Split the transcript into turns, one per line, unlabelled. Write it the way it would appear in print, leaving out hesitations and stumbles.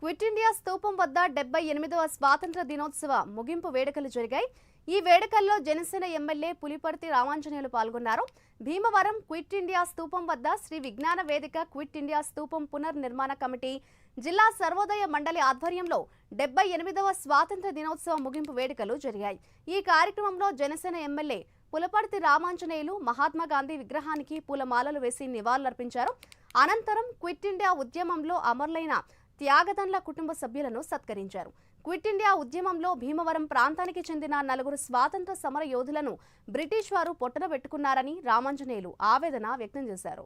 Quit India స్తూపం వద్ద 78వ స్వాతంత్ర దినోత్సవ ముగింపు వేడుకలు జరిగాయి. ఈ వేడుకల్లో జనసేన ఎమ్మెల్యే పులిపర్తి రామాంజనేయులు పాల్గొన్నారు. భీమవరం క్విట్ ఇండియా స్తూపం వద్ద శ్రీ విజ్ఞాన వేదిక క్విట్ ఇండియా స్తూపం పునర్నిర్మాణ కమిటీ జిల్లా సర్వోదయ మండలి ఆధ్వర్యంలో 78వ స్వాతంత్ర దినోత్సవ ముగింపు వేడుకలు జరిగాయి. ఈ కార్యక్రమంలో జనసేన ఎమ్మెల్యే పులిపర్తి రామాంజనేయులు మహాత్మా గాంధీ విగ్రహానికి పూలమాలలు వేసి నివాళులర్పించారు. అనంతరం క్విట్ ఇండియా ఉద్యమంలో అమరులైన త్యాగదన్ల కుటుంబ సభ్యులను సత్కరించారు. క్విట్ ఇండియా ఉద్యమంలో భీమవరం ప్రాంతానికి చెందిన 4 స్వాతంత్ర సమర యోధులను బ్రిటిష్ వారు పొట్టన పెట్టుకున్నారని రామాంజనేయులు ఆవేదన వ్యక్తం చేశారు.